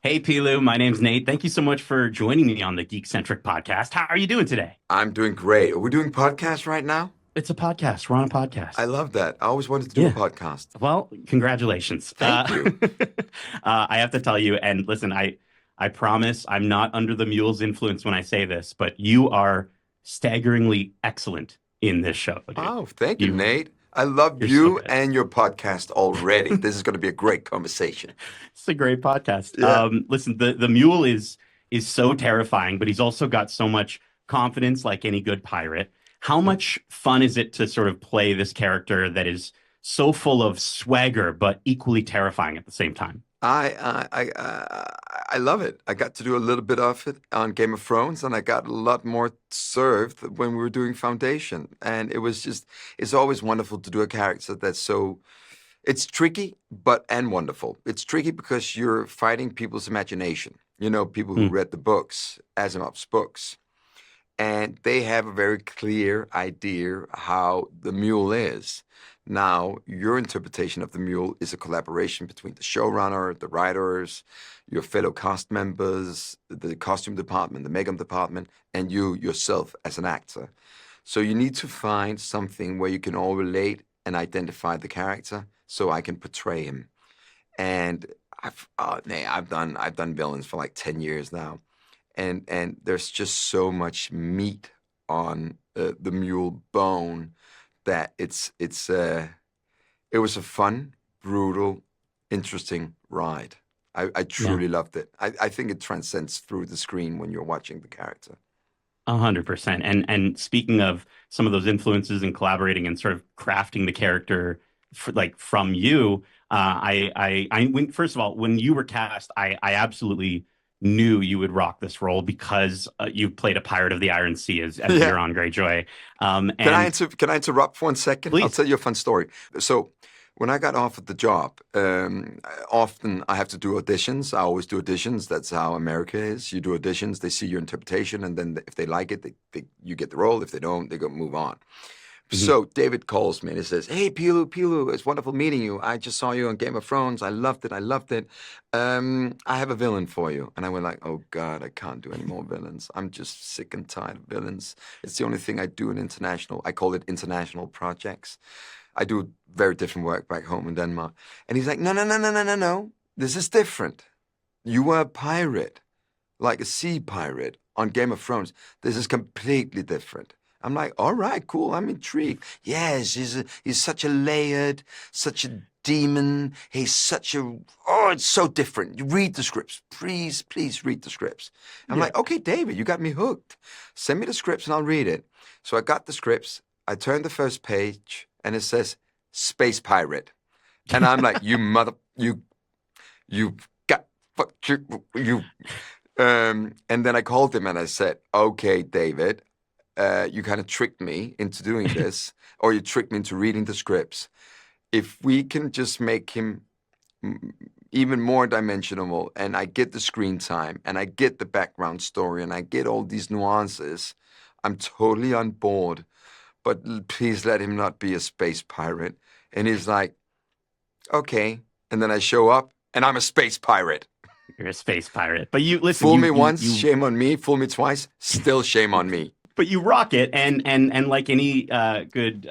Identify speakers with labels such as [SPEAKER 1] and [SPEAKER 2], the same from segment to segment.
[SPEAKER 1] Hey, Pilou, my name's Nate. Thank you so much for joining me on the Geekcentric podcast. How are you doing today?
[SPEAKER 2] I'm doing great. Are we doing podcasts right now?
[SPEAKER 1] It's a podcast. We're on a
[SPEAKER 2] I
[SPEAKER 1] podcast.
[SPEAKER 2] love that. I always wanted to do a
[SPEAKER 1] Yeah.
[SPEAKER 2] podcast.
[SPEAKER 1] Well, congratulations.
[SPEAKER 2] Thank you.
[SPEAKER 1] I have to tell you, and listen, I promise I'm not under the mule's influence when I say this, but you are staggeringly excellent in this show, dude.
[SPEAKER 2] Oh, thank you,
[SPEAKER 1] You,
[SPEAKER 2] Nate. I love
[SPEAKER 1] you're so
[SPEAKER 2] you
[SPEAKER 1] good.
[SPEAKER 2] and your podcast already. This is going to be a great conversation.
[SPEAKER 1] It's a great podcast.
[SPEAKER 2] Yeah.
[SPEAKER 1] Listen, the mule is so terrifying, but he's also got so much confidence, like any good pirate. How much fun is it to sort of play this character that is so full of swagger, but equally terrifying at the same time?
[SPEAKER 2] I love it. I got to do a little bit of it on Game of Thrones, and I got a lot more served when we were doing Foundation. And it's always wonderful to do a character that's so. It's tricky, but and wonderful. It's tricky because you're fighting people's imagination. You know, people who
[SPEAKER 1] Hmm.
[SPEAKER 2] read the books, Asimov's books, and they have a very clear idea how the mule is. Now, your interpretation of the mule is a collaboration between the showrunner, the writers, your fellow cast members, the costume department, the makeup department, and you yourself as an actor. So you need to find something where you can all relate and identify the character so I can portray him. And I've done villains for like 10 years now, and there's just so much meat on the mule bone that it was a fun, brutal, interesting ride. I
[SPEAKER 1] Yeah.
[SPEAKER 2] truly loved it. I think it transcends through the screen when you're watching the character.
[SPEAKER 1] 100%. And speaking of some of those influences and collaborating and sort of crafting the character from you, first of all, when you were cast, I absolutely knew you would rock this role because you played a pirate of the Iron Sea as
[SPEAKER 2] Yeah.
[SPEAKER 1] Euron Greyjoy. And
[SPEAKER 2] Can I interrupt for 1 second? I'll
[SPEAKER 1] please,
[SPEAKER 2] tell you a fun story. So, when I got offered the job, often I have to do auditions. I always do auditions. That's how America is. You do auditions, they see your interpretation, and then if they like it, you get the role. If they don't, they go move on.
[SPEAKER 1] Mhm.
[SPEAKER 2] So David calls me and he says, "Hey, Pilou, it's wonderful meeting you. I just saw you on Game of Thrones. I loved it. I loved it. I have a villain for you." And I went like, "Oh God, I can't do any more villains. I'm just sick and tired of villains. It's the only thing I do in international. I call it international projects. I do very different work back home in Denmark." And he's like, "No, no, no, no, no, no, no. This is different. You were a pirate, like a sea pirate on Game of Thrones. This is completely different." I'm like, all right, cool. I'm intrigued. Yes, he's such a layered, such a demon. He's such a, oh, it's so different. You read the scripts. Please read the scripts. I'm
[SPEAKER 1] Yeah.
[SPEAKER 2] like, okay, David, you got me hooked. Send me the scripts and I'll read it. So I got the scripts. I turned the first page and it says Space Pirate. And I'm like, you got, fuck, you. And then I called him and I said, okay, David, you kind of tricked me into doing this, or you tricked me into reading the scripts. If we can just make him mm, even more dimensional, and I get the screen time, and I get the background story, and I get all these nuances, I'm totally on board. But please let him not be a space pirate. And he's like, okay. And then I show up, and I'm a space pirate.
[SPEAKER 1] You're a space pirate. But you listen,
[SPEAKER 2] Fool me once, shame on me. Fool me twice, still shame on me.
[SPEAKER 1] but you rock it, and like any good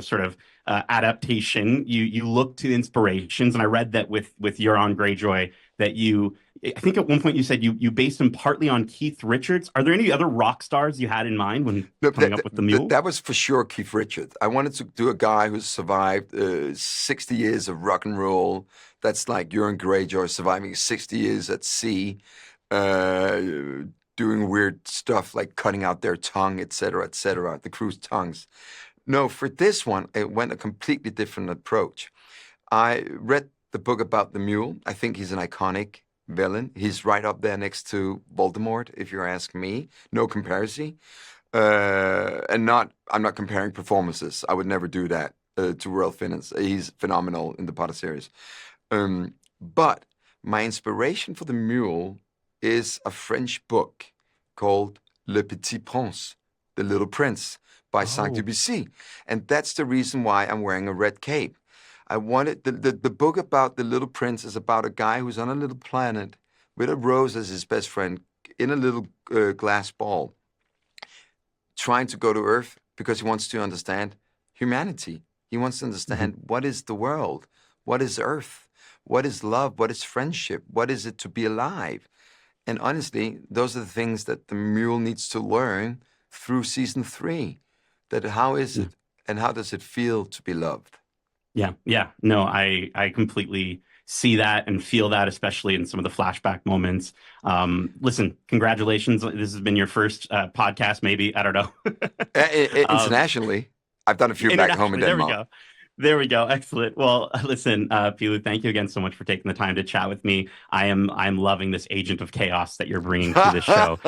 [SPEAKER 1] sort of adaptation, you look to inspirations. And I read that with Euron Greyjoy that I think at one point you said you based him partly on Keith Richards. Are there any other rock stars you had in mind when
[SPEAKER 2] No,
[SPEAKER 1] coming up with the Mule?
[SPEAKER 2] that was for sure Keith Richards. I wanted to do a guy who survived 60 years of rock and roll. That's like Euron Greyjoy surviving 60 years at sea, uh, doing weird stuff like cutting out their tongue, etc., the crew's tongues. No, for this one, it went a completely different approach. I read the book about the mule. I think he's an iconic villain. He's right up there next to Voldemort, if you ask me. No comparison. I'm not comparing performances. I would never do that to World Finance. He's phenomenal in the Potter series. But my inspiration for the mule is a French book called Le Petit Prince, The Little Prince, by
[SPEAKER 1] Oh,
[SPEAKER 2] Saint-Exupéry. And that's the reason why I'm wearing a red cape. I wanted the book about the little prince is about a guy who's on a little planet with a rose as his best friend in a little glass ball, trying to go to Earth because he wants to understand humanity. He wants to understand what is the world, what is Earth, what is love, what is friendship, what is it to be alive. And honestly, those are the things that the mule needs to learn through season 3. That how is it and how does it feel to be loved?
[SPEAKER 1] Yeah, yeah. No, I completely see that and feel that, especially in some of the flashback moments. Listen, congratulations. This has been your first podcast, maybe. I don't know. um,
[SPEAKER 2] Internationally, I've done a few back home in
[SPEAKER 1] Internationally, there we
[SPEAKER 2] Denmark.
[SPEAKER 1] go. There we go. Excellent. Well, listen, Pilou, thank you again so much for taking the time to chat with me. I'm loving this agent of chaos that you're bringing to the show,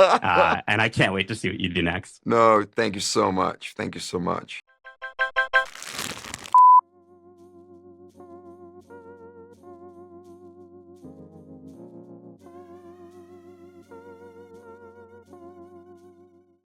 [SPEAKER 1] and I can't wait to see what you do next.
[SPEAKER 2] No, thank you so much. Thank you so much.